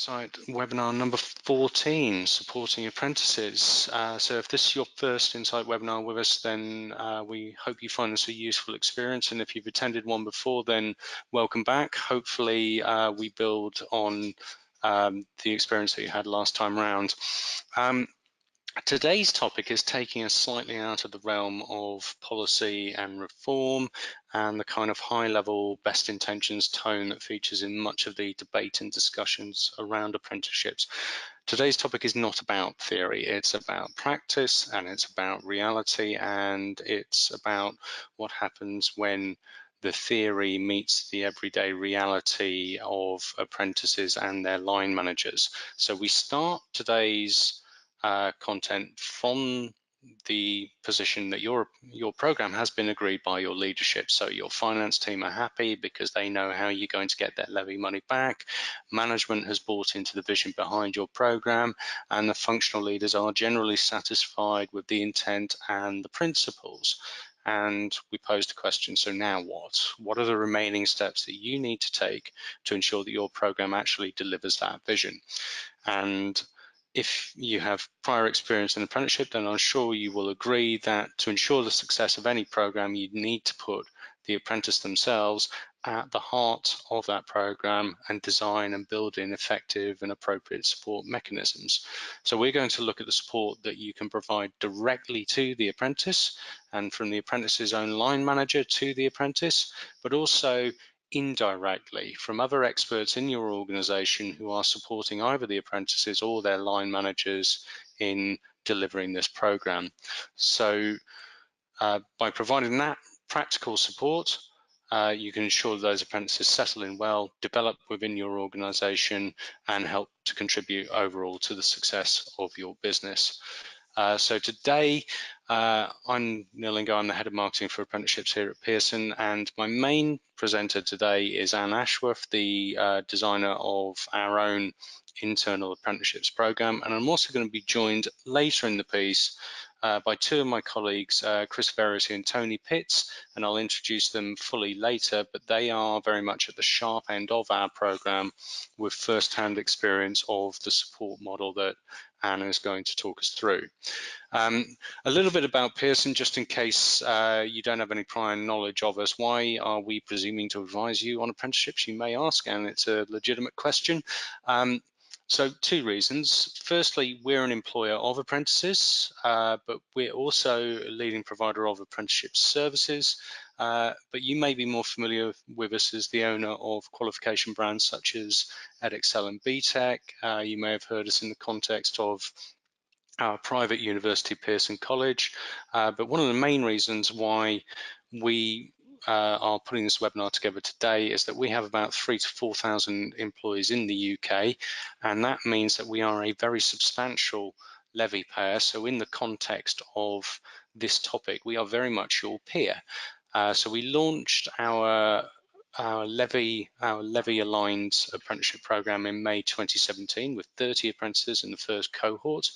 Insight webinar number 14, supporting apprentices. So if this is your first Insight webinar with us, then we hope you find this a useful experience. And if you've attended one before, then welcome back. Hopefully we build on the experience that you had last time around. Today's topic is taking us slightly out of the realm of policy and reform and the kind of high-level best intentions tone that features in much of the debate and discussions around apprenticeships. Today's topic is not about theory, it's about practice and it's about reality, and it's about what happens when the theory meets the everyday reality of apprentices and their line managers. So we start today's content from the position that your program has been agreed by your leadership. So your finance team are happy because they know how you're going to get that levy money back. Management has bought into the vision behind your program, and the functional leaders are generally satisfied with the intent and the principles. And we posed a question, so now what? What are the remaining steps that you need to take to ensure that your program actually delivers that vision? And if you have prior experience in apprenticeship, then I'm sure you will agree that to ensure the success of any program, you need to put the apprentice themselves at the heart of that program and design and build in effective and appropriate support mechanisms. So we're going to look at the support that you can provide directly to the apprentice and from the apprentice's own line manager to the apprentice, but also indirectly from other experts in your organization who are supporting either the apprentices or their line managers in delivering this program. So by providing that practical support, you can ensure that those apprentices settle in well, develop within your organization, and help to contribute overall to the success of your business. So today, I'm Neil Lingo, I'm the Head of Marketing for Apprenticeships here at Pearson, and my main presenter today is Anne Ashworth, the designer of our own internal apprenticeships program. And I'm also going to be joined later in the piece by two of my colleagues, Chris Verity and Tony Pitts, and I'll introduce them fully later, but they are very much at the sharp end of our program with first-hand experience of the support model that Anna is going to talk us through. A little bit about Pearson, just in case you don't have any prior knowledge of us. Why are we presuming to advise you on apprenticeships, you may ask, and it's a legitimate question. So two reasons. Firstly, we're an employer of apprentices, but we're also a leading provider of apprenticeship services. But you may be more familiar with us as the owner of qualification brands such as Edexcel and BTEC. You may have heard us in the context of our private university, Pearson College. But one of the main reasons why we are putting this webinar together today is that we have about 3,000 to 4,000 employees in the UK, and that means that we are a very substantial levy payer. So in the context of this topic, we are very much your peer. So we launched our levy aligned apprenticeship program in May 2017 with 30 apprentices in the first cohort,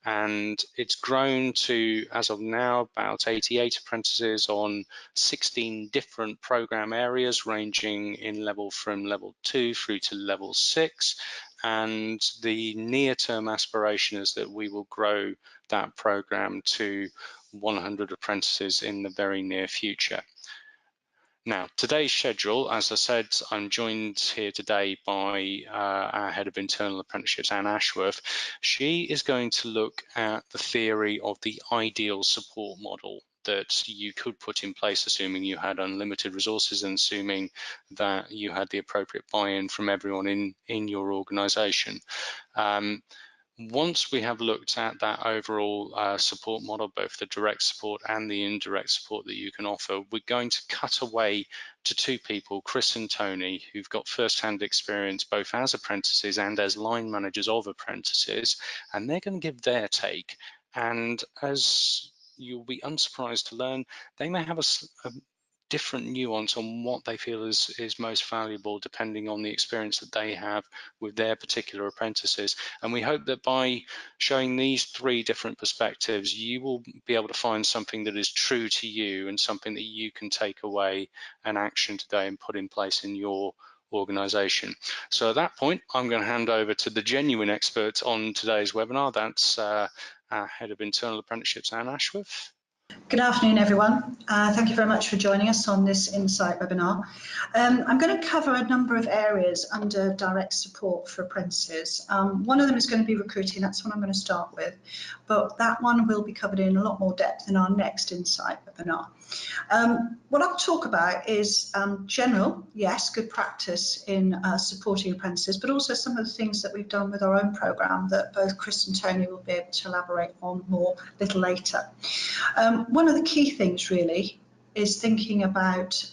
and it's grown to, as of now, about 88 apprentices on 16 different program areas ranging in level from level 2 through to level 6, and the near-term aspiration is that we will grow that program to 100 apprentices in the very near future. Now, today's schedule, as I said, I'm joined here today by our Head of Internal Apprenticeships, Anne Ashworth. She is going to look at the theory of the ideal support model that you could put in place, assuming you had unlimited resources and assuming that you had the appropriate buy-in from everyone in your organization. Once we have looked at that overall support model, both the direct support and the indirect support that you can offer, we're going to cut away to two people, Chris and Tony, who've got first-hand experience both as apprentices and as line managers of apprentices, and they're going to give their take. And as you'll be unsurprised to learn, they may have a different nuance on what they feel is most valuable depending on the experience that they have with their particular apprentices. And we hope that by showing these three different perspectives, you will be able to find something that is true to you and something that you can take away and action today and put in place in your organisation. So at that point, I'm going to hand over to the genuine expert on today's webinar. That's our Head of Internal Apprenticeships, Anne Ashworth. Good afternoon, everyone. Thank you very much for joining us on this Insight webinar. I'm going to cover a number of areas under direct support for apprentices. One of them is going to be recruiting, that's what I'm going to start with, but that one will be covered in a lot more depth in our next Insight webinar. What I'll talk about is general, yes, good practice in supporting apprentices, but also some of the things that we've done with our own programme that both Chris and Tony will be able to elaborate on more a little later. One of the key things really is thinking about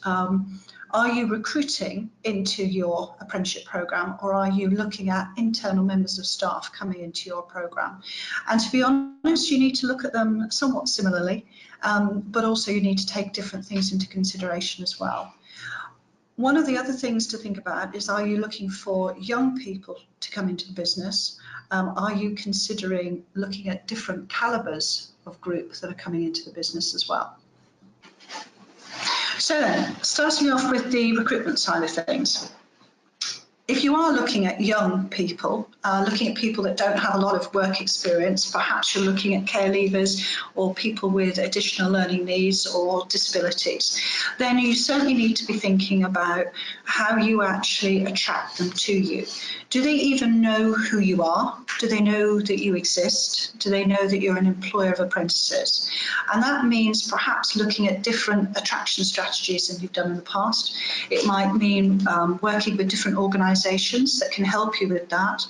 are you recruiting into your apprenticeship programme, or are you looking at internal members of staff coming into your programme? And to be honest, you need to look at them somewhat similarly, but also you need to take different things into consideration as well. One of the other things to think about is, are you looking for young people to come into the business? Are you considering looking at different calibers of groups that are coming into the business as well? So then, starting off with the recruitment side of things. If you are looking at young people, looking at people that don't have a lot of work experience, perhaps you're looking at care leavers or people with additional learning needs or disabilities, then you certainly need to be thinking about how you actually attract them to you. Do they even know who you are? Do they know that you exist? Do they know that you're an employer of apprentices? And that means perhaps looking at different attraction strategies than you've done in the past. It might mean working with different organisations that can help you with that.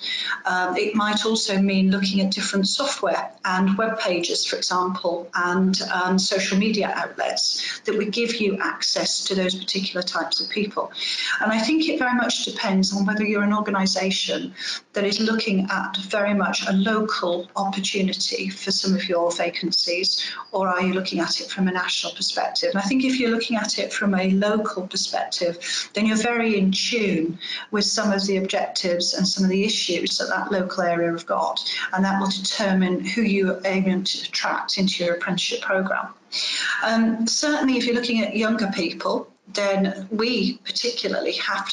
It might also mean looking at different software and web pages, for example, and social media outlets that would give you access to those particular types of people. And I think it very much depends on whether you're an organisation that is looking at very much a local opportunity for some of your vacancies, or are you looking at it from a national perspective? And I think if you're looking at it from a local perspective, then you're very in tune with some of the objectives and some of the issues that that local area have got, and that will determine who you are aiming to attract into your apprenticeship programme. Certainly if you're looking at younger people, then we particularly have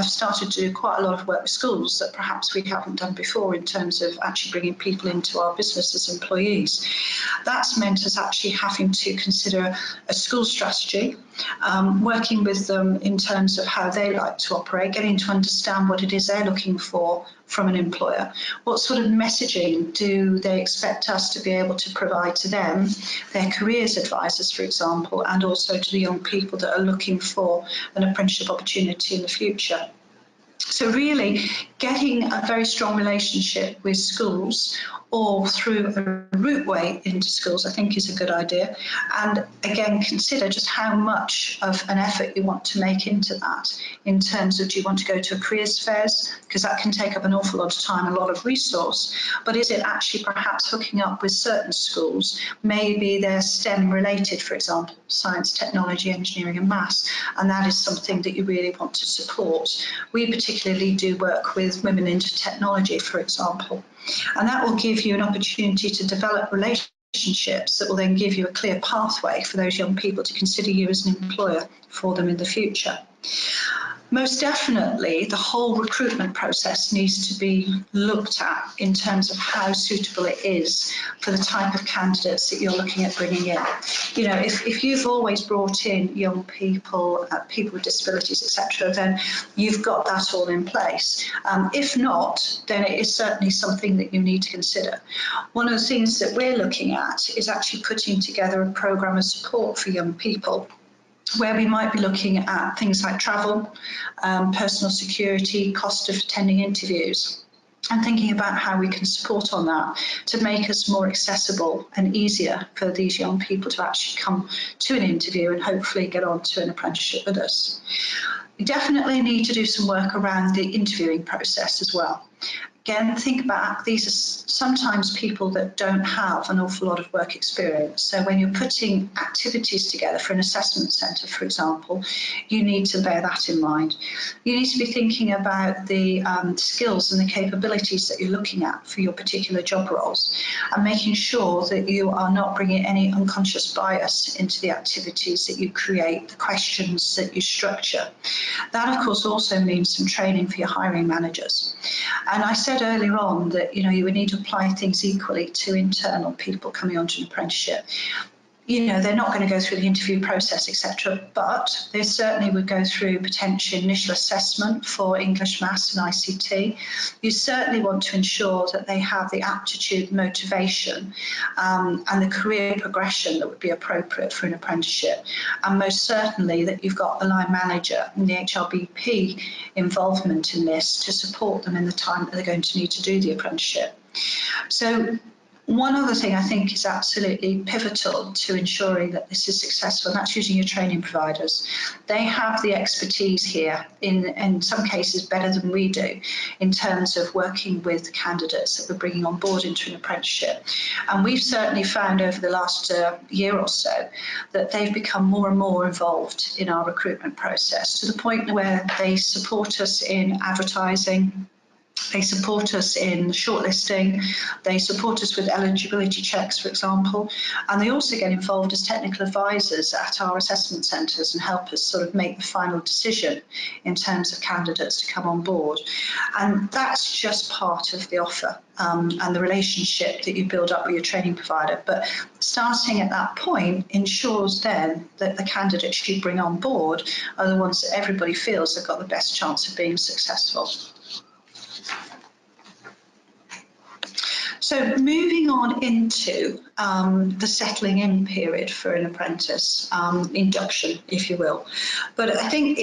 started to do quite a lot of work with schools that perhaps we haven't done before in terms of actually bringing people into our business as employees. That's meant us actually having to consider a school strategy, working with them in terms of how they like to operate, getting to understand what it is they're looking for from an employer. What sort of messaging do they expect us to be able to provide to them, their careers advisors, for example, and also to the young people that are looking for an apprenticeship opportunity in the future. So really getting a very strong relationship with schools or through a routeway into schools, I think is a good idea. And again, consider just how much of an effort you want to make into that in terms of, do you want to go to a careers fairs? Because that can take up an awful lot of time, a lot of resource. But is it actually perhaps hooking up with certain schools? Maybe they're STEM related, for example, science, technology, engineering and maths, and that is something that you really want to support. We particularly do work with women into technology, for example, and that will give you an opportunity to develop relationships that will then give you a clear pathway for those young people to consider you as an employer for them in the future. Most definitely, the whole recruitment process needs to be looked at in terms of how suitable it is for the type of candidates that you're looking at bringing in. You know, if you've always brought in young people, people with disabilities, etc., then you've got that all in place. If not, then it is certainly something that you need to consider. One of the things that we're looking at is actually putting together a programme of support for young people, where we might be looking at things like travel, personal security, cost of attending interviews, and thinking about how we can support on that to make us more accessible and easier for these young people to actually come to an interview and hopefully get on to an apprenticeship with us. We definitely need to do some work around the interviewing process as well. Again, think back, these are sometimes people that don't have an awful lot of work experience. So when you're putting activities together for an assessment centre, for example, you need to bear that in mind. You need to be thinking about the skills and the capabilities that you're looking at for your particular job roles, and making sure that you are not bringing any unconscious bias into the activities that you create, the questions that you structure. That, of course, also means some training for your hiring managers. And I said earlier on that you would need to apply things equally to internal people coming onto an apprenticeship. They're not going to go through the interview process, etc., but they certainly would go through potential initial assessment for English, Maths and ICT. You certainly want to ensure that they have the aptitude, motivation and the career progression that would be appropriate for an apprenticeship. And most certainly that you've got the line manager and the HRBP involvement in this to support them in the time that they're going to need to do the apprenticeship. So one other thing I think is absolutely pivotal to ensuring that this is successful, and that's using your training providers. They have the expertise here, in some cases better than we do, in terms of working with candidates that we're bringing on board into an apprenticeship. And we've certainly found over the last year or so that they've become more and more involved in our recruitment process, to the point where they support us in advertising. They support us in shortlisting, they support us with eligibility checks, for example, and they also get involved as technical advisors at our assessment centres and help us sort of make the final decision in terms of candidates to come on board. And that's just part of the offer and the relationship that you build up with your training provider. But starting at that point ensures then that the candidates you bring on board are the ones that everybody feels have got the best chance of being successful. So moving on into the settling in period for an apprentice, induction, if you will. But I think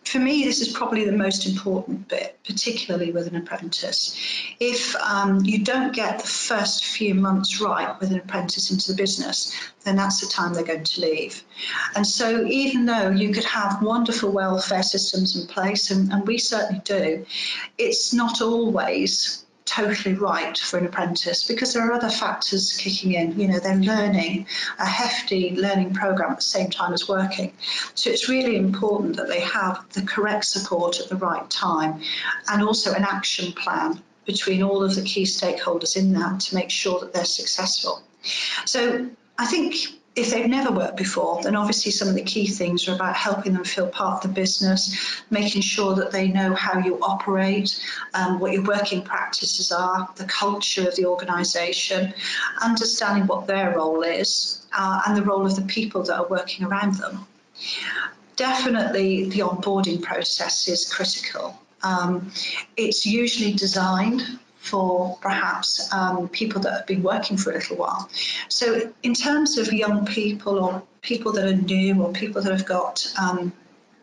for me, this is probably the most important bit, particularly with an apprentice. If you don't get the first few months right with an apprentice into the business, then that's the time they're going to leave. And so even though you could have wonderful welfare systems in place, and we certainly do, it's not always totally right for an apprentice, because there are other factors kicking in. They're learning a hefty learning program at the same time as working. So it's really important that they have the correct support at the right time, and also an action plan between all of the key stakeholders in that to make sure that they're successful. So I think if they've never worked before, then obviously some of the key things are about helping them feel part of the business, making sure that they know how you operate, what your working practices are, the culture of the organisation, understanding what their role is, and the role of the people that are working around them. Definitely the onboarding process is critical. It's usually designed for perhaps people that have been working for a little while. So in terms of young people or people that are new or people that have got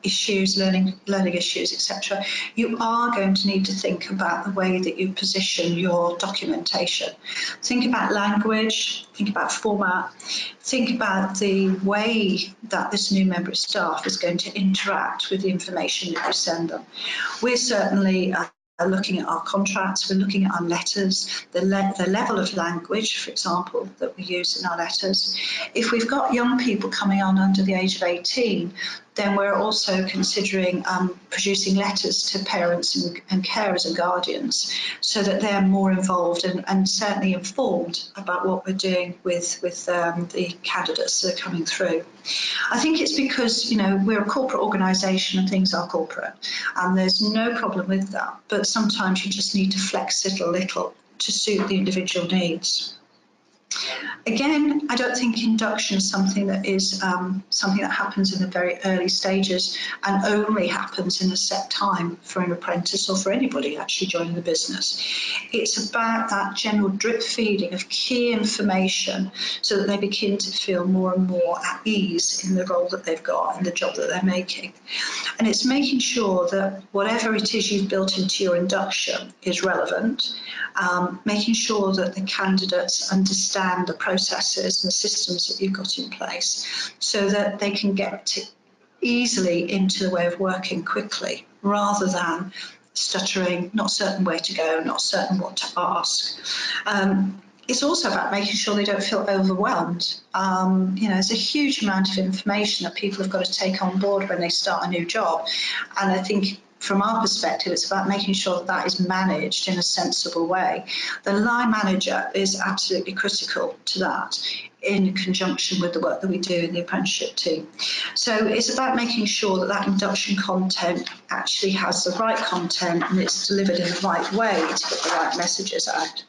issues, learning issues, etc., you are going to need to think about the way that you position your documentation. Think about language, think about format, think about the way that this new member of staff is going to interact with the information that you send them. We're certainly looking at our contracts, we're looking at our letters, the level of language, for example, that we use in our letters. If we've got young people coming on under the age of 18, then we're also considering producing letters to parents and carers and guardians so that they're more involved and certainly informed about what we're doing with the candidates that are coming through. I think it's because, we're a corporate organisation and things are corporate, and there's no problem with that, but sometimes you just need to flex it a little to suit the individual needs. Again, I don't think induction is something that happens in the very early stages and only happens in a set time for an apprentice or for anybody actually joining the business. It's about that general drip feeding of key information so that they begin to feel more and more at ease in the role that they've got and the job that they're making. And it's making sure that whatever it is you've built into your induction is relevant, making sure that the candidates understand the processes and the systems that you've got in place so that they can get easily into the way of working quickly, rather than stuttering, not certain where to go, not certain what to ask. It's also about making sure they don't feel overwhelmed. There's a huge amount of information that people have got to take on board when they start a new job. And I think from our perspective, it's about making sure that that is managed in a sensible way. The line manager is absolutely critical to that in conjunction with the work that we do in the apprenticeship team. So it's about making sure that that induction content actually has the right content and it's delivered in the right way to get the right messages out.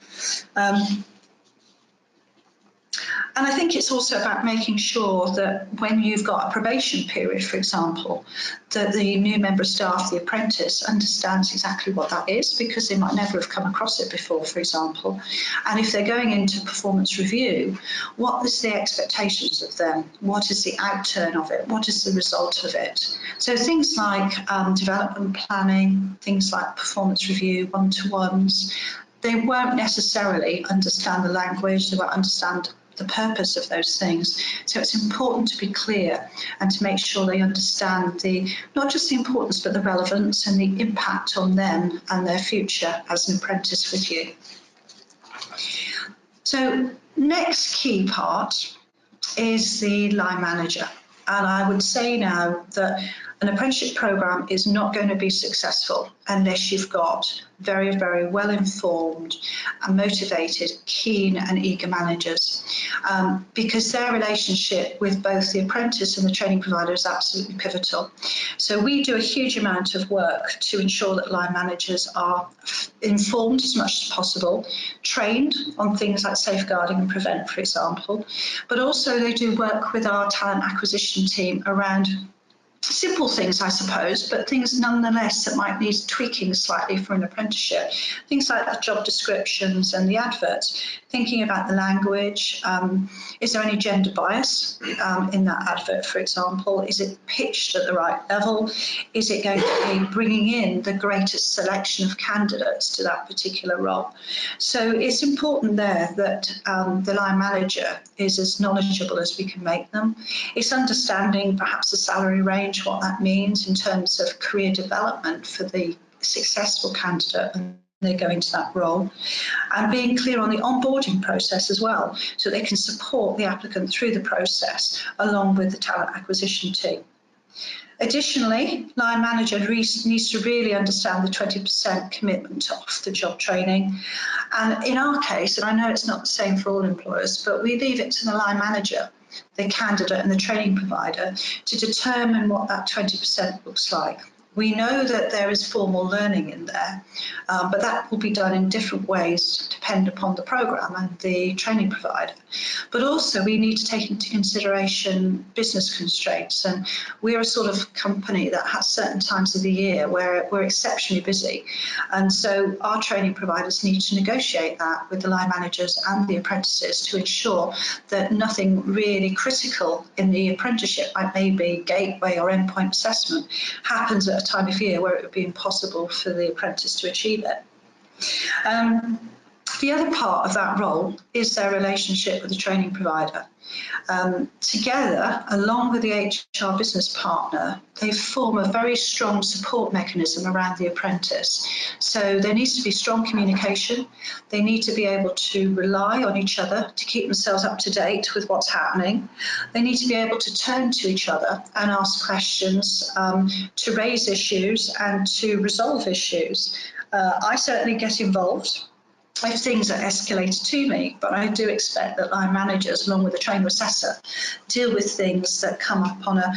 And I think it's also about making sure that when you've got a probation period, for example, that the new member of staff, the apprentice, understands exactly what that is, because they might never have come across it before, for example. And if they're going into performance review, what is the expectations of them? What is the outturn of it? What is the result of it? So things like development planning, things like performance review, one-to-ones, they won't necessarily understand the language, they won't understand the purpose of those things. So it's important to be clear and to make sure they understand not just the importance, but the relevance and the impact on them and their future as an apprentice with you. So next key part is the line manager. And I would say now that an apprenticeship programme is not going to be successful unless you've got very, very well informed and motivated, keen and eager managers, because their relationship with both the apprentice and the training provider is absolutely pivotal. So we do a huge amount of work to ensure that line managers are informed as much as possible, trained on things like safeguarding and prevent, for example, but also they do work with our talent acquisition team around simple things, I suppose, but things nonetheless that might need tweaking slightly for an apprenticeship. Things like the job descriptions and the adverts, thinking about the language. Is there any gender bias in that advert, for example? Is it pitched at the right level? Is it going to be bringing in the greatest selection of candidates to that particular role? So it's important there that the line manager is as knowledgeable as we can make them. It's understanding perhaps the salary range, what that means in terms of career development for the successful candidate and they're going to that role, and being clear on the onboarding process as well, so they can support the applicant through the process along with the talent acquisition team. Additionally, line manager needs to really understand the 20% commitment to off-the-job training. And in our case, and I know it's not the same for all employers, but we leave it to the line manager, the candidate and the training provider to determine what that 20% looks like. We know that there is formal learning in there, but that will be done in different ways to depend upon the programme and the training provider. But also we need to take into consideration business constraints, and we're a sort of company that has certain times of the year where we're exceptionally busy, and so our training providers need to negotiate that with the line managers and the apprentices to ensure that nothing really critical in the apprenticeship, like maybe gateway or endpoint assessment, happens at a time of year where it would be impossible for the apprentice to achieve it. The other part of that role is their relationship with the training provider. Together, along with the HR business partner, they form a very strong support mechanism around the apprentice. So there needs to be strong communication. They need to be able to rely on each other to keep themselves up to date with what's happening. They need to be able to turn to each other and ask questions, to raise issues and to resolve issues. I certainly get involved if things are escalated to me, but I do expect that line managers, along with the trainer assessor, deal with things that come up on a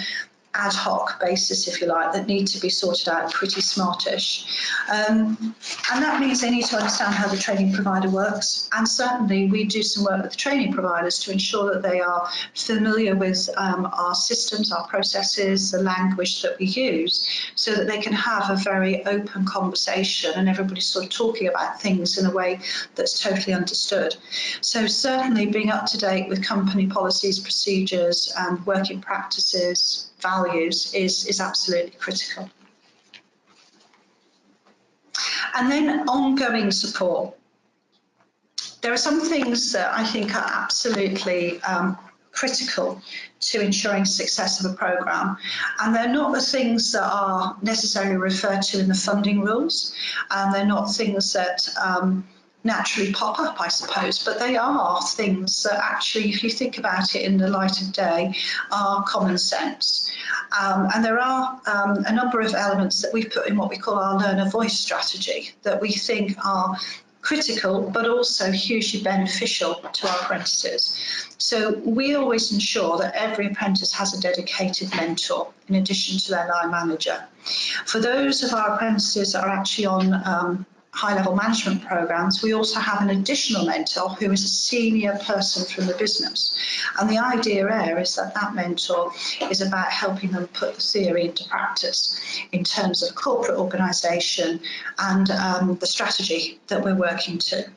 ad hoc basis, if you like, that need to be sorted out pretty smartish. And that means they need to understand how the training provider works. And certainly we do some work with the training providers to ensure that they are familiar with our systems, our processes, the language that we use, so that they can have a very open conversation and everybody's sort of talking about things in a way that's totally understood. So certainly being up to date with company policies, procedures and working practices, values is absolutely critical. And then ongoing support. There are some things that I think are absolutely critical to ensuring success of a programme, and they're not the things that are necessarily referred to in the funding rules, and they're not things that naturally pop up, I suppose, but they are things that actually, if you think about it in the light of day, are common sense. And there are a number of elements that we've put in what we call our learner voice strategy that we think are critical but also hugely beneficial to our apprentices. So we always ensure that every apprentice has a dedicated mentor in addition to their line manager. For those of our apprentices that are actually on high-level management programs, we also have an additional mentor who is a senior person from the business. And the idea there is that that mentor is about helping them put the theory into practice in terms of corporate organisation and the strategy that we're working to.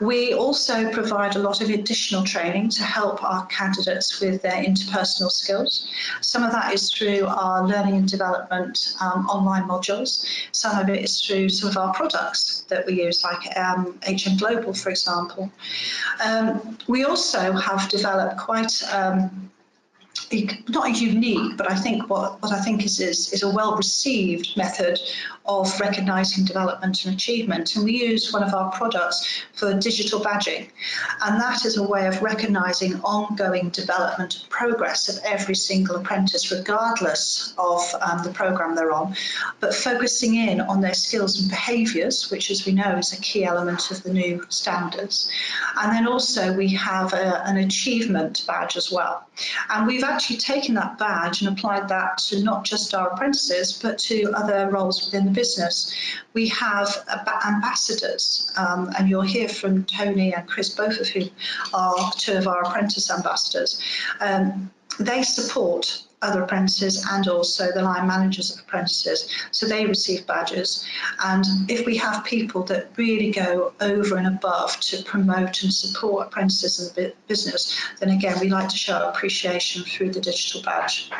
We also provide a lot of additional training to help our candidates with their interpersonal skills. Some of that is through our learning and development online modules. Some of it is through some of our products that we use, like HM Global, for example. We also have developed quite not unique, but I think what I think is a well-received method of recognising development and achievement. And we use one of our products for digital badging. And that is a way of recognising ongoing development and progress of every single apprentice, regardless of the programme they're on, but focusing in on their skills and behaviours, which, as we know, is a key element of the new standards. And then also we have an achievement badge as well. And we've actually taken that badge and applied that to not just our apprentices, but to other roles within the business. We have ambassadors, and you'll hear from Tony and Chris, both of whom are two of our apprentice ambassadors. They support other apprentices and also the line managers of apprentices, so they receive badges. And if we have people that really go over and above to promote and support apprentices in the business, then again we like to show our appreciation through the digital badge.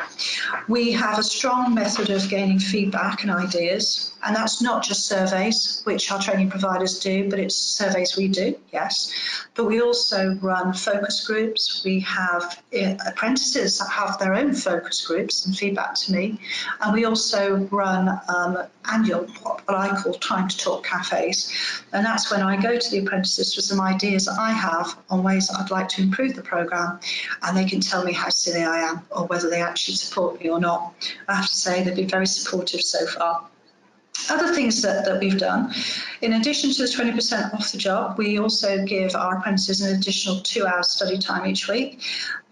We have a strong method of gaining feedback and ideas, and that's not just surveys, which our training providers do, but it's surveys we do, yes. But we also run focus groups. We have apprentices that have their own focus groups and feedback to me, and we also run annual, what I call time to talk cafes, and that's when I go to the apprentices with some ideas that I have on ways that I'd like to improve the programme, and they can tell me how silly I am or whether they actually support me or not. I have to say they've been very supportive so far. Other things that we've done, in addition to the 20% off the job, we also give our apprentices an additional 2 hours study time each week.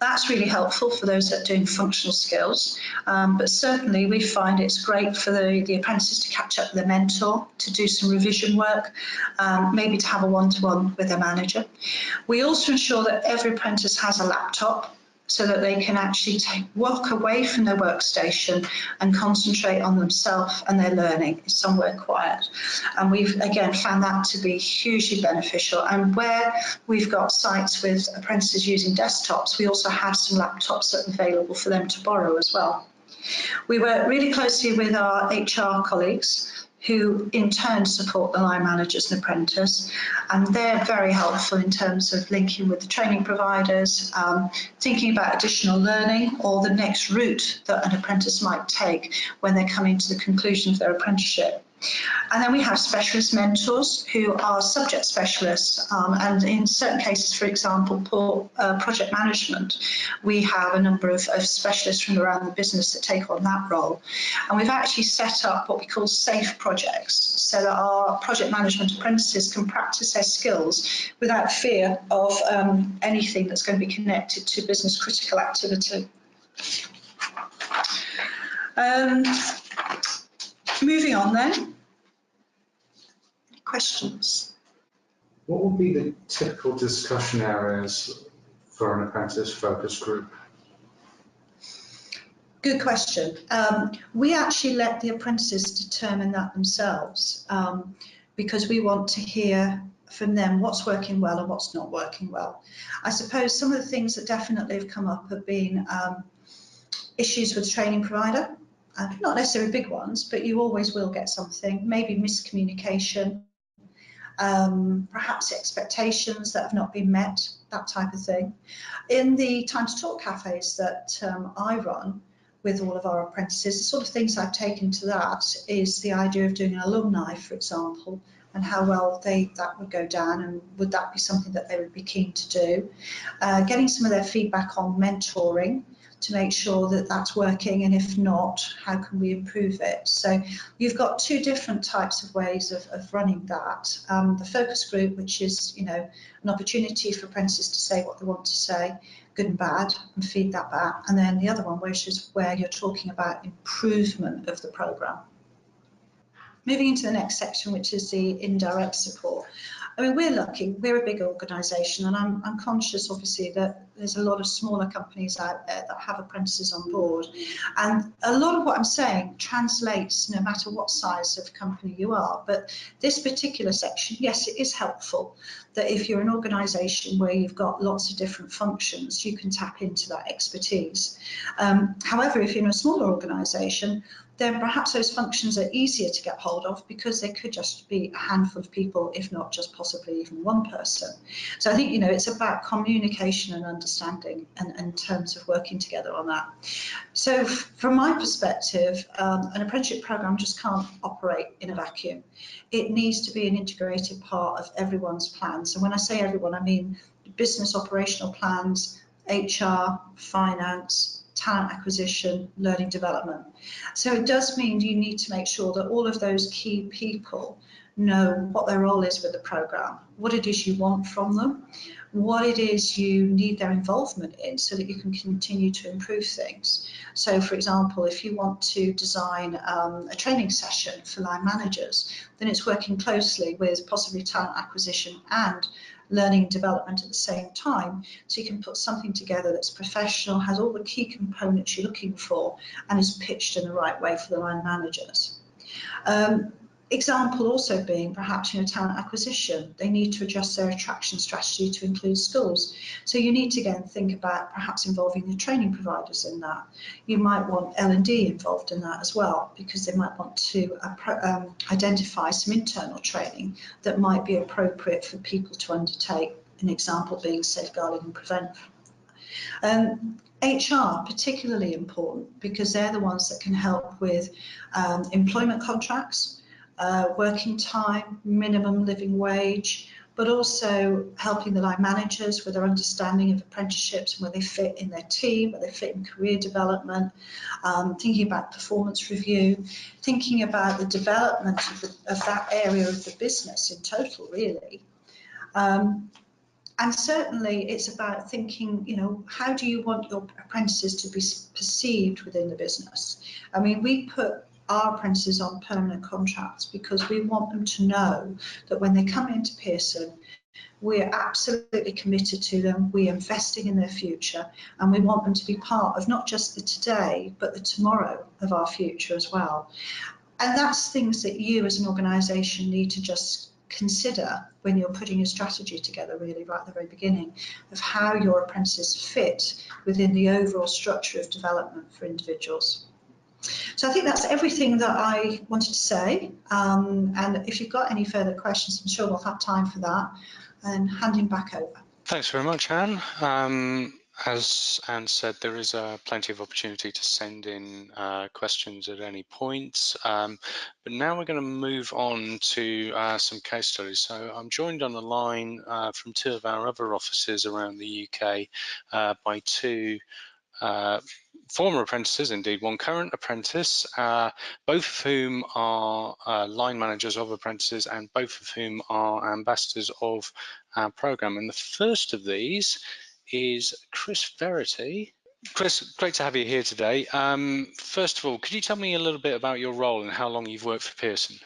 That's really helpful for those that are doing functional skills, but certainly we find it's great for the apprentices to catch up with their mentor, to do some revision work, maybe to have a one-to-one with their manager. We also ensure that every apprentice has a laptop, so that they can actually walk away from their workstation and concentrate on themselves and their learning somewhere quiet. And we've, again, found that to be hugely beneficial. And where we've got sites with apprentices using desktops, we also have some laptops that are available for them to borrow as well. We work really closely with our HR colleagues, who in turn support the line managers and apprentice, and they're very helpful in terms of linking with the training providers, thinking about additional learning or the next route that an apprentice might take when they're coming to the conclusion of their apprenticeship. And then we have specialist mentors who are subject specialists, and in certain cases, for example, for project management, we have a number of specialists from around the business that take on that role. And we've actually set up what we call safe projects, so that our project management apprentices can practice their skills without fear of anything that's going to be connected to business critical activity. Moving on then. Questions? What would be the typical discussion areas for an apprentice focus group? Good question. We actually let the apprentices determine that themselves, because we want to hear from them what's working well and what's not working well. I suppose some of the things that definitely have come up have been issues with the training provider. Not necessarily big ones, but you always will get something, maybe miscommunication, perhaps expectations that have not been met, that type of thing. In the Time to Talk cafes that I run with all of our apprentices, the sort of things I've taken to that is the idea of doing an alumni, for example, and how well that would go down, and would that be something that they would be keen to do. Getting some of their feedback on mentoring to make sure that that's working, and if not, how can we improve it? So you've got two different types of ways of running that. The focus group, which is, you know, an opportunity for apprentices to say what they want to say, good and bad, and feed that back. And then the other one, which is where you're talking about improvement of the programme. Moving into the next section, which is the indirect support. I mean, we're lucky, we're a big organisation, and I'm conscious, obviously, that there's a lot of smaller companies out there that have apprentices on board. And a lot of what I'm saying translates no matter what size of company you are. But this particular section, yes, it is helpful that if you're an organisation where you've got lots of different functions, you can tap into that expertise. However, if you're in a smaller organisation, then perhaps those functions are easier to get hold of because they could just be a handful of people, if not just possibly even one person. So I think, you know, it's about communication and understanding and in terms of working together on that. So from my perspective, an apprenticeship programme just can't operate in a vacuum. It needs to be an integrated part of everyone's plans. And when I say everyone, I mean business operational plans, HR, finance, talent acquisition, learning development. So it does mean you need to make sure that all of those key people know what their role is with the programme, what it is you want from them, what it is you need their involvement in so that you can continue to improve things. So for example, if you want to design a training session for line managers, then it's working closely with possibly talent acquisition and learning and development at the same time, so you can put something together that's professional, has all the key components you're looking for, and is pitched in the right way for the line managers. Example also being perhaps, you know, talent acquisition. They need to adjust their attraction strategy to include schools. So you need to again think about perhaps involving the training providers in that. You might want L&D involved in that as well, because they might want to identify some internal training that might be appropriate for people to undertake. An example being safeguarding and prevent. HR, particularly important, because they're the ones that can help with employment contracts, working time, minimum living wage, but also helping the line managers with their understanding of apprenticeships and where they fit in their team, where they fit in career development, thinking about performance review, thinking about the development of that area of the business in total, really. And certainly it's about thinking, you know, how do you want your apprentices to be perceived within the business? I mean, we put our apprentices on permanent contracts because we want them to know that when they come into Pearson, we're absolutely committed to them, we're investing in their future, and we want them to be part of not just the today, but the tomorrow of our future as well. And that's things that you as an organisation need to just consider when you're putting your strategy together, really, right at the very beginning, of how your apprentices fit within the overall structure of development for individuals. So I think that's everything that I wanted to say. And if you've got any further questions, I'm sure we'll have time for that. And handing back over. Thanks very much, Anne. As Anne said, there is plenty of opportunity to send in questions at any point. But now we're going to move on to some case studies. So I'm joined on the line from two of our other offices around the UK by two former apprentices, indeed one current apprentice, both of whom are line managers of apprentices and both of whom are ambassadors of our programme. And the first of these is Chris Verity. Chris, great to have you here today. First of all, could you tell me a little bit about your role and how long you've worked for Pearson?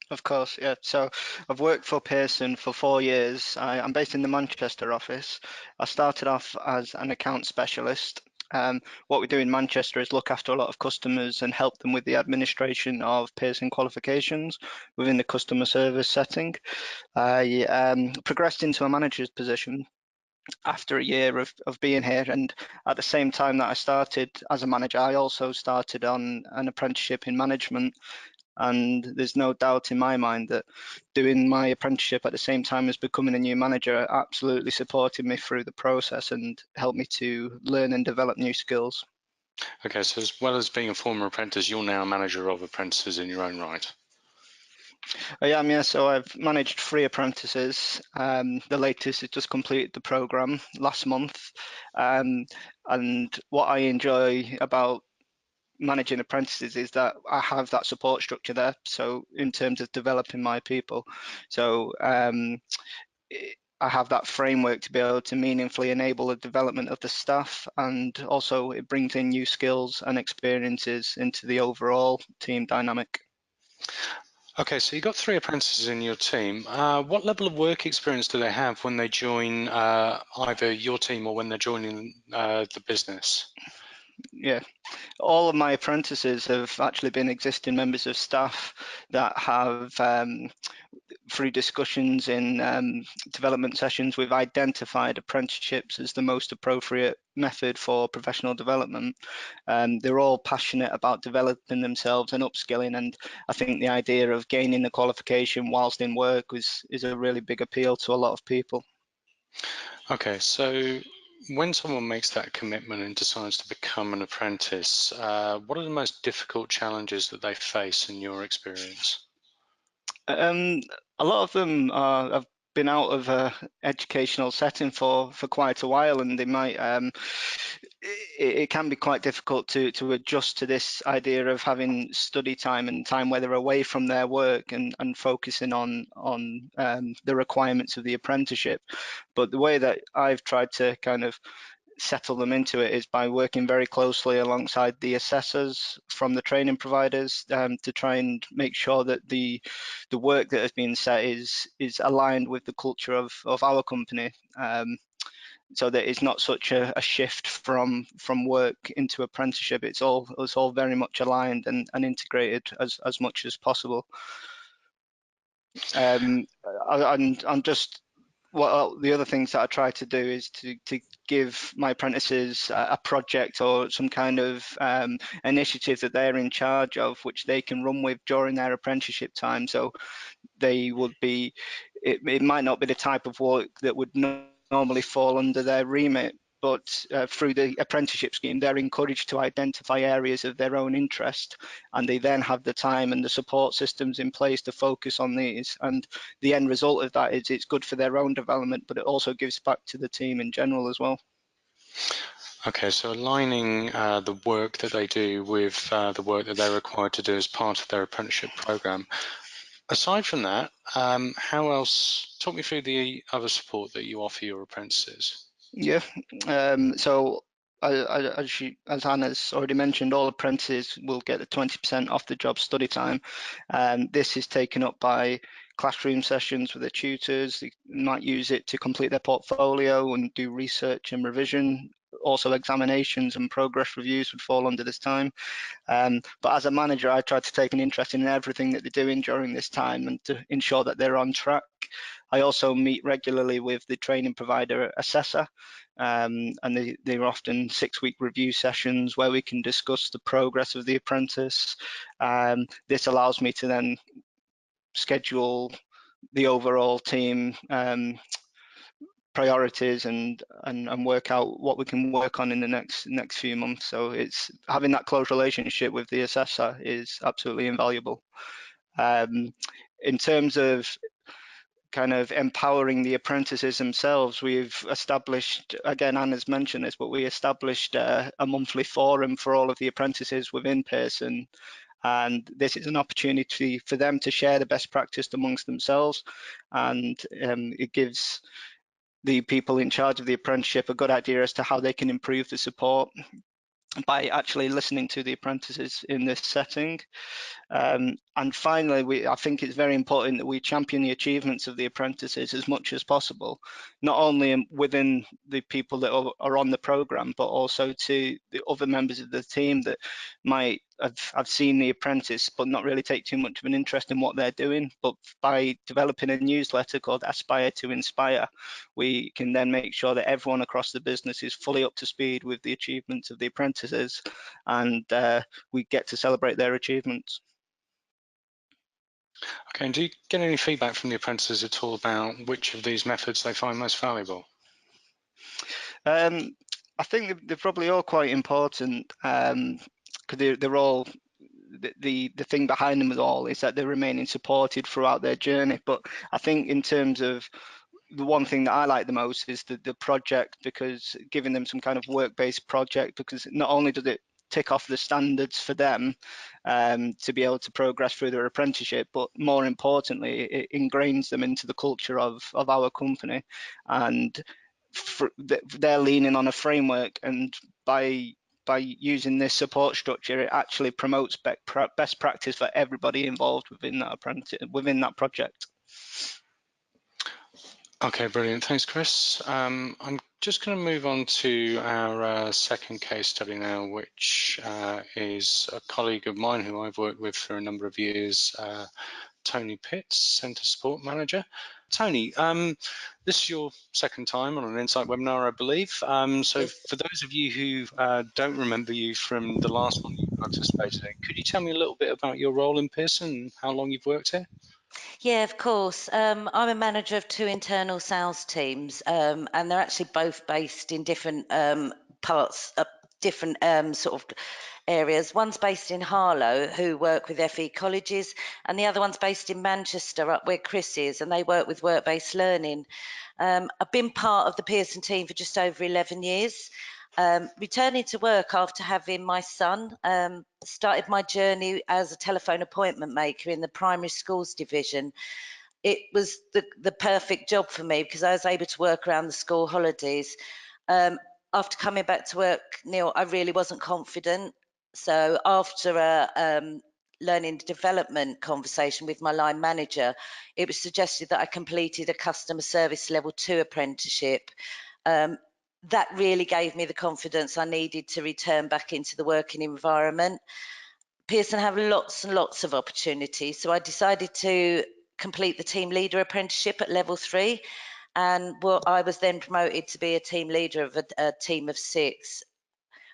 Of course, yeah. So I've worked for Pearson for 4 years. I'm based in the Manchester office. I started off as an account specialist. What we do in Manchester is look after a lot of customers and help them with the administration of Pearson qualifications within the customer service setting. I progressed into a manager's position after a year of being here, and at the same time that I started as a manager, I also started on an apprenticeship in management. And there's no doubt in my mind that doing my apprenticeship at the same time as becoming a new manager absolutely supported me through the process and helped me to learn and develop new skills. Okay, so as well as being a former apprentice, you're now a manager of apprentices in your own right. I am, yeah. So I've managed 3 apprentices. The latest has just completed the programme last month. And what I enjoy about managing apprentices is that I have that support structure there. So in terms of developing my people, so I have that framework to be able to meaningfully enable the development of the staff, and also it brings in new skills and experiences into the overall team dynamic. Okay, so you've got 3 apprentices in your team. What level of work experience do they have when they join either your team or when they're joining the business? Yeah, all of my apprentices have actually been existing members of staff that have, through discussions in development sessions, we've identified apprenticeships as the most appropriate method for professional development. They're all passionate about developing themselves and upskilling, and I think the idea of gaining the qualification whilst in work is a really big appeal to a lot of people. Okay, so when someone makes that commitment and decides to become an apprentice, what are the most difficult challenges that they face in your experience? A lot of them have been out of a educational setting for quite a while, and they might it can be quite difficult to adjust to this idea of having study time and time where they're away from their work and focusing on the requirements of the apprenticeship. But the way that I've tried to kind of settle them into it is by working very closely alongside the assessors from the training providers, to try and make sure that the work that has been set is aligned with the culture of our company, so that it's not such a shift from work into apprenticeship. It's all very much aligned and integrated as much as possible. I'm just Well, the other things that I try to do is to give my apprentices a project or some kind of initiative that they're in charge of, which they can run with during their apprenticeship time. So they would be, it might not be the type of work that would normally fall under their remit, but through the apprenticeship scheme, they're encouraged to identify areas of their own interest, and they then have the time and the support systems in place to focus on these. And the end result of that is it's good for their own development, but it also gives back to the team in general as well. Okay, so aligning the work that they do with the work that they're required to do as part of their apprenticeship program. Aside from that, how else, talk me through the other support that you offer your apprentices. Yeah, so as Hannah's already mentioned, all apprentices will get the 20% off the job study time. This is taken up by classroom sessions with their tutors. They might use it to complete their portfolio and do research and revision. Also, examinations and progress reviews would fall under this time. But as a manager, I try to take an interest in everything that they're doing during this time and to ensure that they're on track. I also meet regularly with the training provider assessor, and they're often 6-week review sessions where we can discuss the progress of the apprentice. This allows me to then schedule the overall team priorities and work out what we can work on in the next few months. So it's having that close relationship with the assessor is absolutely invaluable. In terms of kind of empowering the apprentices themselves, we've established, again, Anna's mentioned this, but we established a monthly forum for all of the apprentices within Pearson. And this is an opportunity for them to share the best practice amongst themselves, and it gives the people in charge of the apprenticeship a good idea as to how they can improve the support by actually listening to the apprentices in this setting. And finally, I think it's very important that we champion the achievements of the apprentices as much as possible, not only within the people that are on the programme, but also to the other members of the team that might have seen the apprentice but not really take too much of an interest in what they're doing. But by developing a newsletter called Aspire to Inspire, we can then make sure that everyone across the business is fully up to speed with the achievements of the apprentices, and we get to celebrate their achievements. Okay, and do you get any feedback from the apprentices at all about which of these methods they find most valuable? I think they're probably all quite important, because they're all, the thing behind them all is that they're remaining supported throughout their journey. But I think in terms of the one thing that I like the most is the project, because giving them some kind of work-based project, because not only does it tick off the standards for them to be able to progress through their apprenticeship, but more importantly, it ingrains them into the culture of our company, and they're leaning on a framework, and by using this support structure, it actually promotes best practice for everybody involved within that project. Okay, brilliant. Thanks, Chris. I'm just going to move on to our second case study now, which is a colleague of mine who I've worked with for a number of years, Tony Pitts, Centre Support Manager. Tony, this is your second time on an Insight webinar, I believe. So for those of you who don't remember you from the last one you participated in, could you tell me a little bit about your role in Pearson and how long you've worked here? Yeah, of course. I'm a manager of 2 internal sales teams, and they're actually both based in different parts, different sort of areas. One's based in Harlow, who work with FE colleges, and the other one's based in Manchester, up where Chris is, and they work with work-based learning. I've been part of the Pearson team for just over 11 years. Returning to work after having my son, started my journey as a telephone appointment maker in the primary schools division. It was the perfect job for me because I was able to work around the school holidays. After coming back to work, Neil, I really wasn't confident. So after a learning development conversation with my line manager, it was suggested that I completed a customer service level 2 apprenticeship. That really gave me the confidence I needed to return back into the working environment. Pearson have lots and lots of opportunities, so I decided to complete the team leader apprenticeship at level 3, and I was then promoted to be a team leader of a team of 6.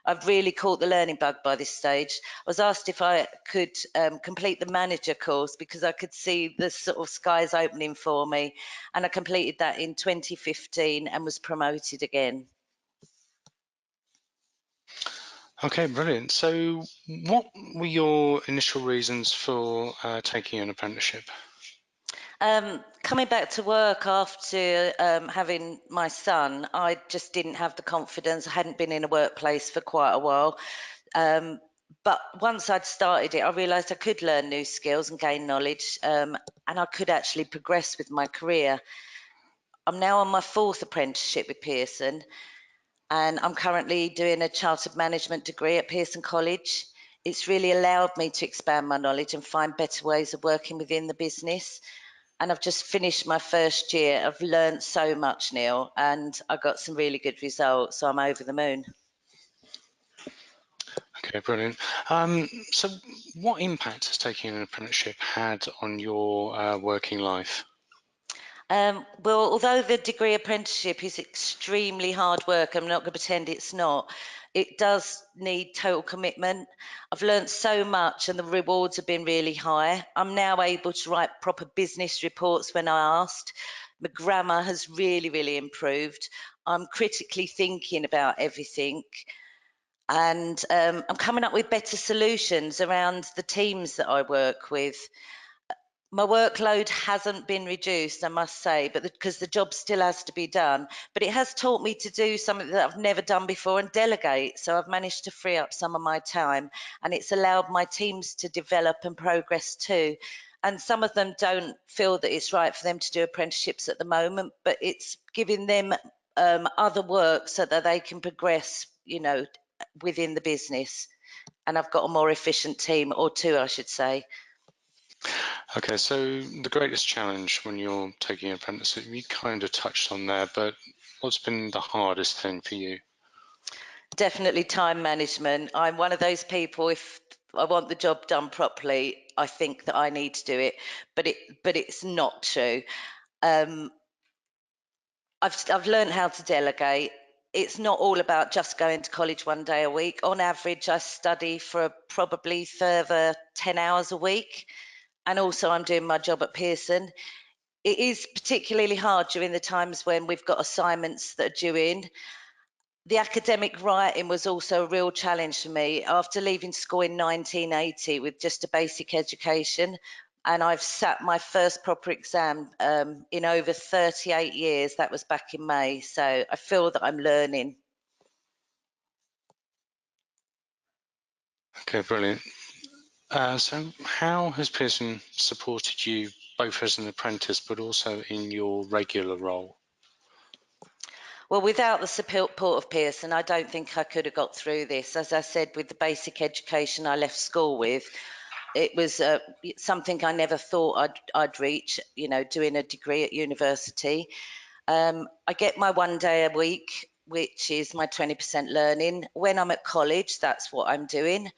I've really caught the learning bug by this stage. I was asked if I could complete the manager course because I could see the sort of skies opening for me, and I completed that in 2015 and was promoted again. Okay, brilliant. So what were your initial reasons for taking an apprenticeship? Coming back to work after having my son, I just didn't have the confidence. I hadn't been in a workplace for quite a while. But once I'd started it, I realised I could learn new skills and gain knowledge, and I could actually progress with my career. I'm now on my 4th apprenticeship with Pearson, and I'm currently doing a chartered management degree at Pearson College. It's really allowed me to expand my knowledge and find better ways of working within the business. And I've just finished my first year. I've learned so much, Neil, and I got some really good results, so I'm over the moon. Okay, brilliant. So what impact has taking an apprenticeship had on your working life? Well, although the degree apprenticeship is extremely hard work, I'm not going to pretend it's not. It does need total commitment. I've learned so much and the rewards have been really high. I'm now able to write proper business reports when I asked. My grammar has really, really improved. I'm critically thinking about everything. And I'm coming up with better solutions around the teams that I work with. My workload hasn't been reduced, I must say, but because the job still has to be done. But it has taught me to do something that I've never done before and delegate. So I've managed to free up some of my time, and it's allowed my teams to develop and progress too. And some of them don't feel that it's right for them to do apprenticeships at the moment, but it's giving them other work so that they can progress, you know, within the business. And I've got a more efficient team, or 2, I should say. Okay, so the greatest challenge when you're taking an apprenticeship, you kind of touched on there, but what's been the hardest thing for you? Definitely time management. I'm one of those people, if I want the job done properly, I think that I need to do it, but it's not true. I've learned how to delegate. It's not all about just going to college 1 day a week. On average, I study for probably further 10 hours a week. and also I'm doing my job at Pearson. It is particularly hard during the times when we've got assignments that are due in. The academic writing was also a real challenge for me after leaving school in 1980 with just a basic education. And I've sat my first proper exam in over 38 years. That was back in May. So I feel that I'm learning. Okay, brilliant. So how has Pearson supported you both as an apprentice but also in your regular role? Well, without the support of Pearson, I don't think I could have got through this. As I said, with the basic education I left school with, it was something I never thought I'd reach, you know, doing a degree at university. I get my 1 day a week, which is my 20% learning. When I'm at college, that's what I'm doing.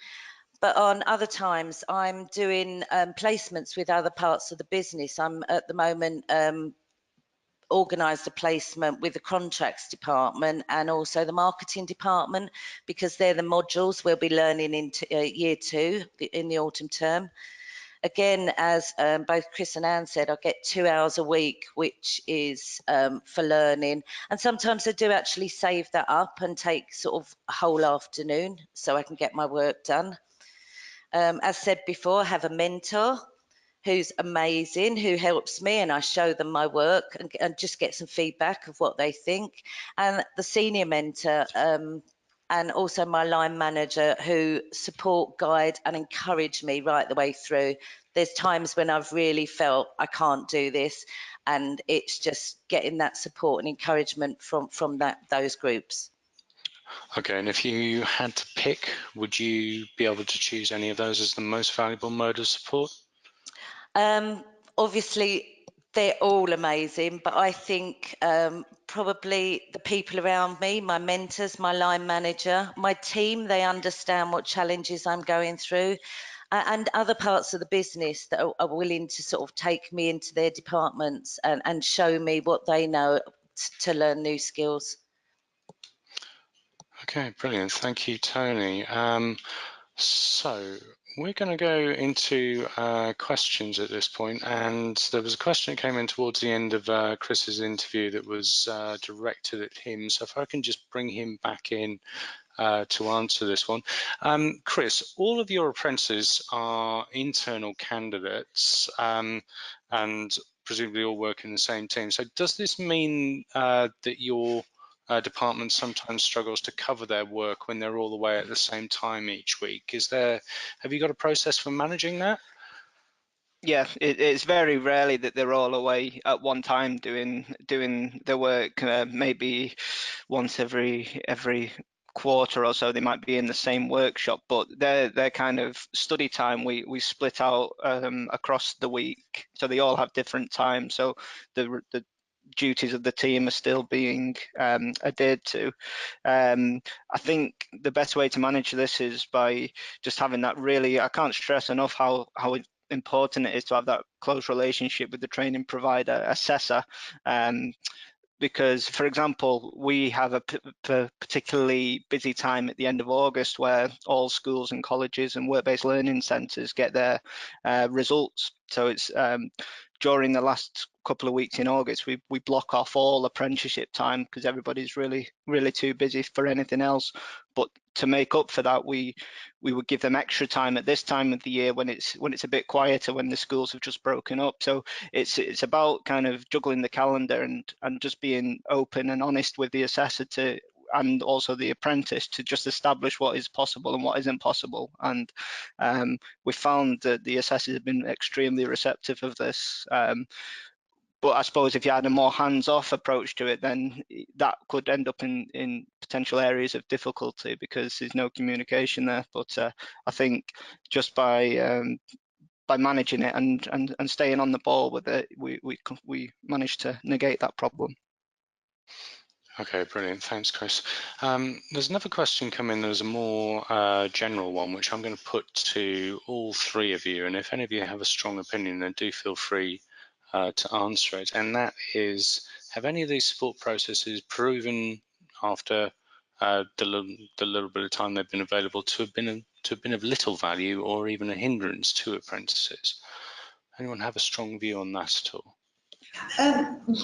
But on other times, I'm doing placements with other parts of the business. I'm at the moment organised a placement with the contracts department and also the marketing department, because they're the modules we'll be learning in year 2 in the autumn term. Again, as both Chris and Anne said, I get 2 hours a week, which is for learning. And sometimes I do actually save that up and take sort of a whole afternoon so I can get my work done. As said before, I have a mentor who's amazing, who helps me, and I show them my work and just get some feedback of what they think. And the senior mentor and also my line manager, who support, guide and encourage me right the way through. There's times when I've really felt I can't do this, and it's just getting that support and encouragement from those groups. Okay, and if you had to pick, would you be able to choose any of those as the most valuable mode of support? Obviously, they're all amazing, but I think probably the people around me, my mentors, my line manager, my team, they understand what challenges I'm going through, and other parts of the business that are willing to sort of take me into their departments and show me what they know to learn new skills. Okay, brilliant. Thank you, Tony. So we're going to go into questions at this point, and there was a question that came in towards the end of Chris's interview that was directed at him. So if I can just bring him back in to answer this one. Chris, all of your apprentices are internal candidates and presumably all work in the same team. So does this mean that your department sometimes struggles to cover their work when they're all away at the same time each week? Have you got a process for managing that? Yeah, it's very rarely that they're all away at one time doing their work. Maybe once every quarter or so they might be in the same workshop, but their kind of study time we split out across the week, so they all have different times. So the duties of the team are still being adhered to. I think the best way to manage this is by just having that really, I can't stress enough how important it is to have that close relationship with the training provider, assessor, because, for example, we have a particularly busy time at the end of August where all schools and colleges and work-based learning centres get their results. So it's during the last couple of weeks in August, we block off all apprenticeship time because everybody's really too busy for anything else. But to make up for that, we would give them extra time at this time of the year when it's a bit quieter, when the schools have just broken up. So it's about kind of juggling the calendar and just being open and honest with the assessor and also the apprentice to just establish what is possible and what isn't possible. And we found that the assessors have been extremely receptive of this. But I suppose if you had a more hands-off approach to it, then that could end up in potential areas of difficulty because there's no communication there. But I think just by managing it and staying on the ball with it, we managed to negate that problem. Okay, brilliant. Thanks, Chris. There's another question coming. There's a more general one, which I'm going to put to all three of you. And if any of you have a strong opinion, then do feel free to answer it. And that is, have any of these support processes proven after the little bit of time they've been available to have been of little value or even a hindrance to apprentices? Anyone have a strong view on that at all?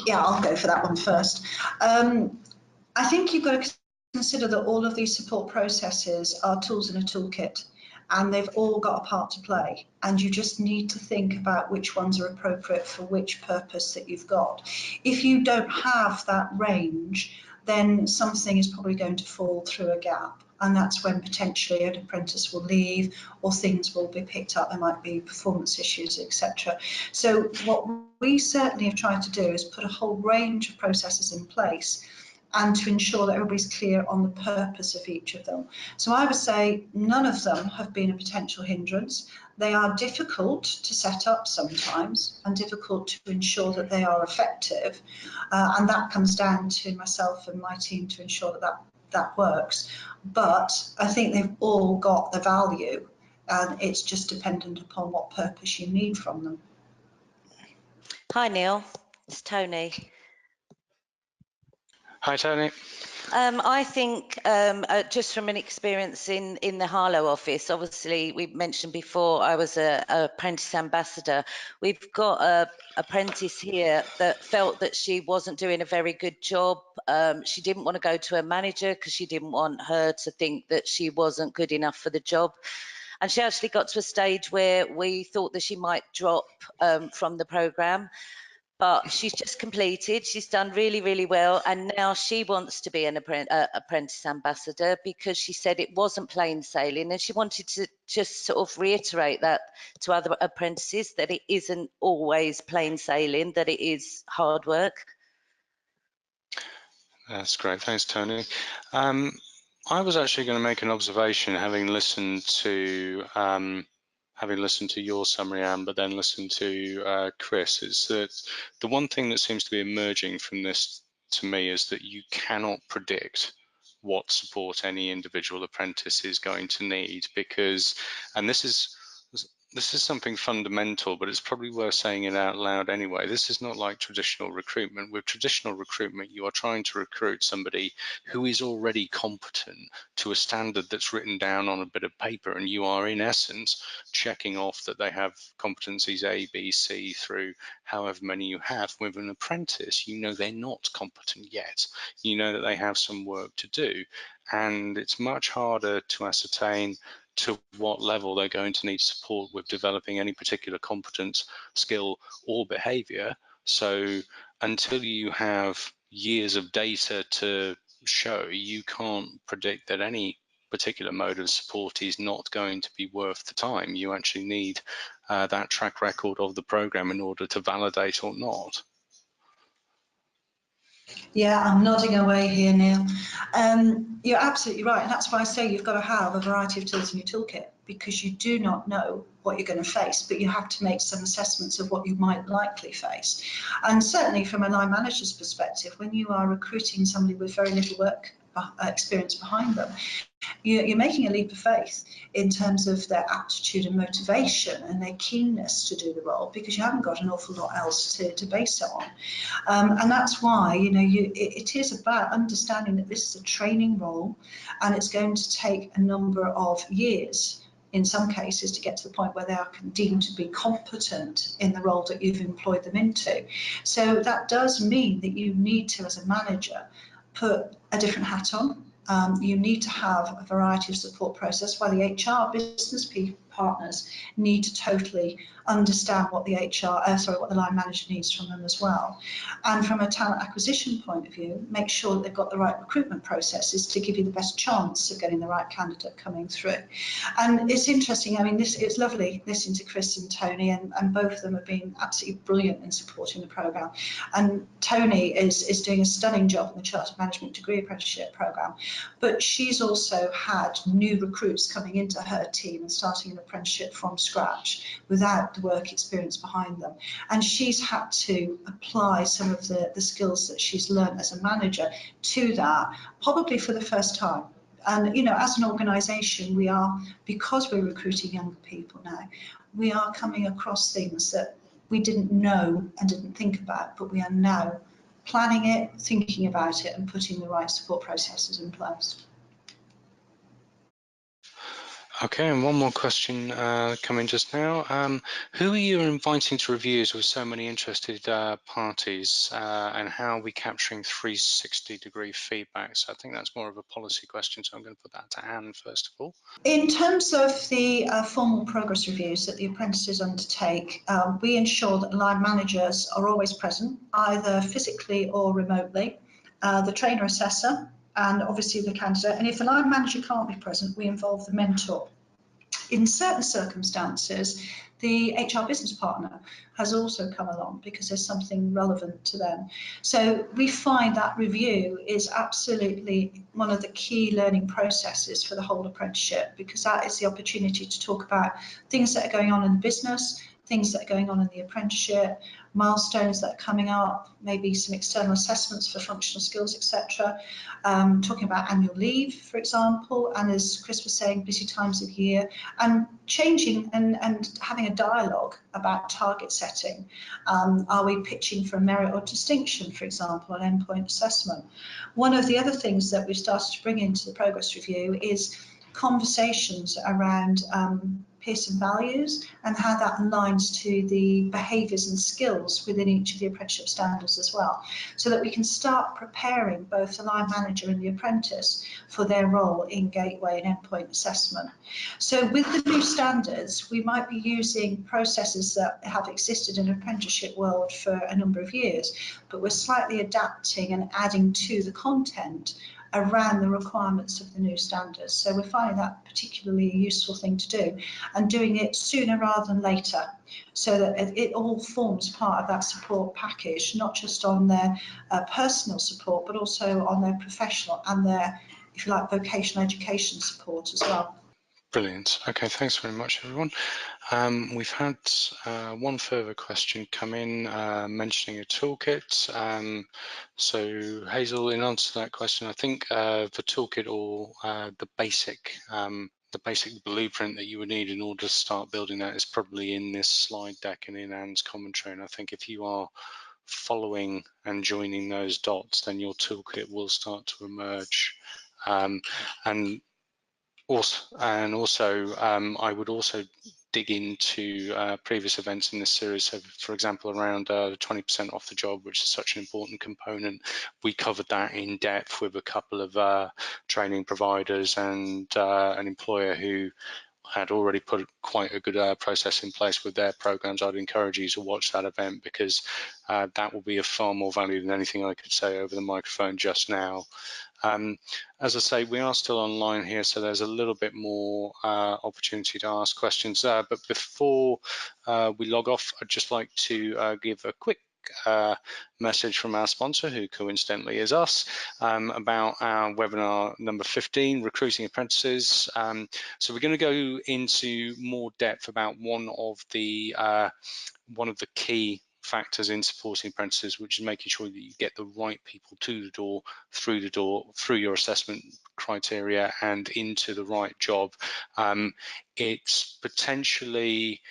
Yeah, I'll go for that one first. I think you've got to consider that all of these support processes are tools in a toolkit, and they've all got a part to play, and you just need to think about which ones are appropriate for which purpose that you've got. If you don't have that range, then something is probably going to fall through a gap, and that's when potentially an apprentice will leave or things will be picked up. There might be performance issues, etc. So what we certainly have tried to do is put a whole range of processes in place and to ensure that everybody's clear on the purpose of each of them. So I would say none of them have been a potential hindrance. They are difficult to set up sometimes and difficult to ensure that they are effective. And that comes down to myself and my team to ensure that that works. But I think they've all got the value, and it's just dependent upon what purpose you need from them. Hi, Neil. It's Tony. Hi, Tony. I think just from an experience in the Harlow office, obviously we mentioned before I was a apprentice ambassador. We've got a apprentice here that felt that she wasn't doing a very good job. She didn't want to go to her manager because she didn't want her to think that she wasn't good enough for the job. And she actually got to a stage where we thought that she might drop from the programme. But she's just completed. She's done really, really well. And now she wants to be an apprentice ambassador because she said it wasn't plain sailing. And she wanted to just sort of reiterate that to other apprentices, that it isn't always plain sailing, that it is hard work. That's great. Thanks, Tony. I was actually going to make an observation, having listened to your summary, Anne, but then listened to Chris, is that the one thing that seems to be emerging from this to me is that you cannot predict what support any individual apprentice is going to need, because, and this is something fundamental, but it's probably worth saying it out loud anyway. This is not like traditional recruitment. With traditional recruitment, you are trying to recruit somebody who is already competent to a standard that's written down on a bit of paper, and you are in essence checking off that they have competencies A, B, C through however many you have. With an apprentice, you know they're not competent yet. You know that they have some work to do, and it's much harder to ascertain to what level they're going to need support with developing any particular competence, skill, or behavior. So until you have years of data to show, you can't predict that any particular mode of support is not going to be worth the time. You actually need that track record of the program in order to validate or not. Yeah, I'm nodding away here, Neil. You're absolutely right, and that's why I say you've got to have a variety of tools in your toolkit, because you do not know what you're going to face, but you have to make some assessments of what you might likely face. And certainly from a line manager's perspective, when you are recruiting somebody with very little work experience behind them, you're making a leap of faith in terms of their aptitude and motivation and their keenness to do the role, because you haven't got an awful lot else to base it on. And that's why, it is about understanding that this is a training role, and it's going to take a number of years in some cases to get to the point where they are deemed to be competent in the role that you've employed them into. So that does mean that you need to, as a manager, put a different hat on. You need to have a variety of support process, while the HR business partners need to totally understand what the what the line manager needs from them as well. And from a talent acquisition point of view, make sure that they've got the right recruitment processes to give you the best chance of getting the right candidate coming through. And it's interesting, I mean, it's lovely listening to Chris and Tony, and both of them have been absolutely brilliant in supporting the programme. And Tony is doing a stunning job in the Chartered Management Degree Apprenticeship programme, but she's also had new recruits coming into her team and starting an apprenticeship from scratch without the work experience behind them. And she's had to apply some of the skills that she's learned as a manager to that, probably for the first time. And, as an organisation, because we're recruiting younger people now, we are coming across things that we didn't know and didn't think about, but we are now planning it, thinking about it, and putting the right support processes in place. Okay, and one more question coming just now. Who are you inviting to reviews with so many interested parties, and how are we capturing 360-degree feedback? So I think that's more of a policy question, so I'm going to put that to Anne first of all. In terms of the formal progress reviews that the apprentices undertake, we ensure that line managers are always present, either physically or remotely, the trainer assessor, and obviously the candidate. And if the line manager can't be present, we involve the mentor. In certain circumstances, the HR business partner has also come along because there's something relevant to them. So we find that review is absolutely one of the key learning processes for the whole apprenticeship, because that is the opportunity to talk about things that are going on in the business, things that are going on in the apprenticeship, milestones that are coming up, maybe some external assessments for functional skills, etc. Talking about annual leave, for example, and as Chris was saying, busy times of year, and changing and having a dialogue about target setting. Are we pitching for a merit or distinction, for example, on endpoint assessment? One of the other things that we've started to bring into the progress review is conversations around Pearson values and how that aligns to the behaviours and skills within each of the apprenticeship standards as well, so that we can start preparing both the line manager and the apprentice for their role in gateway and endpoint assessment. So with the new standards, we might be using processes that have existed in the apprenticeship world for a number of years, but we're slightly adapting and adding to the content around the requirements of the new standards. So we're finding that particularly a useful thing to do, and doing it sooner rather than later, so that it all forms part of that support package, not just on their personal support, but also on their professional and their, if you like, vocational education support as well. Brilliant. Okay, thanks very much, everyone. We've had one further question come in mentioning a toolkit. So Hazel, in answer to that question, I think the toolkit or the basic blueprint that you would need in order to start building that is probably in this slide deck and in Anne's commentary. And I think if you are following and joining those dots, then your toolkit will start to emerge. And also, I would also dig into previous events in this series. So, for example, around the 20% off the job, which is such an important component. We covered that in depth with a couple of training providers and an employer who had already put quite a good process in place with their programs. I'd encourage you to watch that event, because that will be of far more value than anything I could say over the microphone just now. As I say, we are still online here, so there's a little bit more opportunity to ask questions there. But before we log off, I'd just like to give a quick message from our sponsor, who coincidentally is us, about our webinar number 15, Recruiting Apprentices. So we're going to go into more depth about one of the key factors in supporting apprentices, which is making sure that you get the right people to the door, through your assessment criteria and into the right job. It's potentially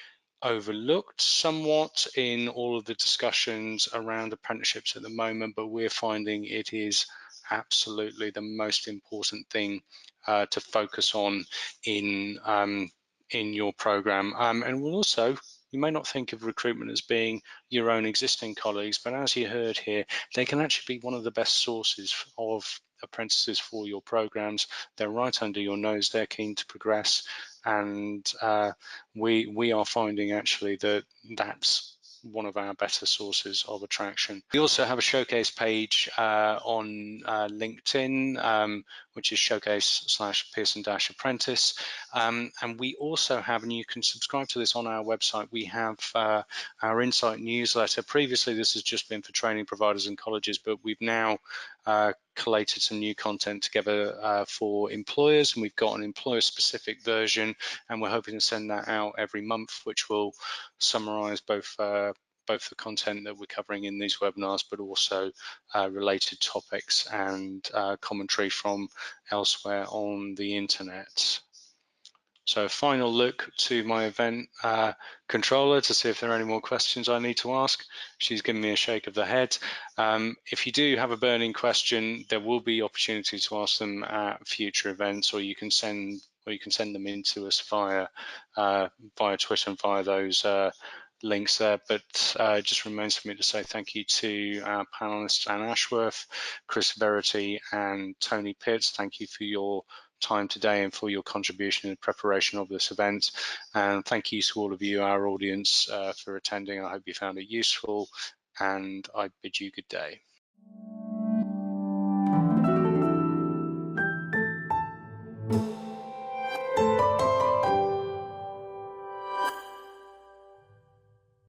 overlooked somewhat in all of the discussions around apprenticeships at the moment, but we're finding it is absolutely the most important thing to focus on in your program. And we'll also, you may not think of recruitment as being your own existing colleagues, but as you heard here, they can actually be one of the best sources of apprentices for your programs. They're right under your nose, they're keen to progress, and we are finding actually that that's one of our better sources of attraction. We also have a showcase page on LinkedIn, which is showcase/Pearson-apprentice. And we also have, and you can subscribe to this on our website, we have our Insight newsletter. Previously, this has just been for training providers and colleges, but we've now collated some new content together for employers, and we've got an employer-specific version, and we're hoping to send that out every month, which will summarize both the content that we're covering in these webinars, but also related topics and commentary from elsewhere on the internet. So a final look to my event controller to see if there are any more questions I need to ask. She's giving me a shake of the head. If you do have a burning question, there will be opportunity to ask them at future events, or you can send or you can send them in to us via Twitter and via those links there. But it just remains for me to say thank you to our panelists, Anne Ashworth, Chris Verity and Tony Pitts. Thank you for your time today and for your contribution in the preparation of this event. And thank you to all of you, our audience, for attending. I hope you found it useful, and I bid you good day.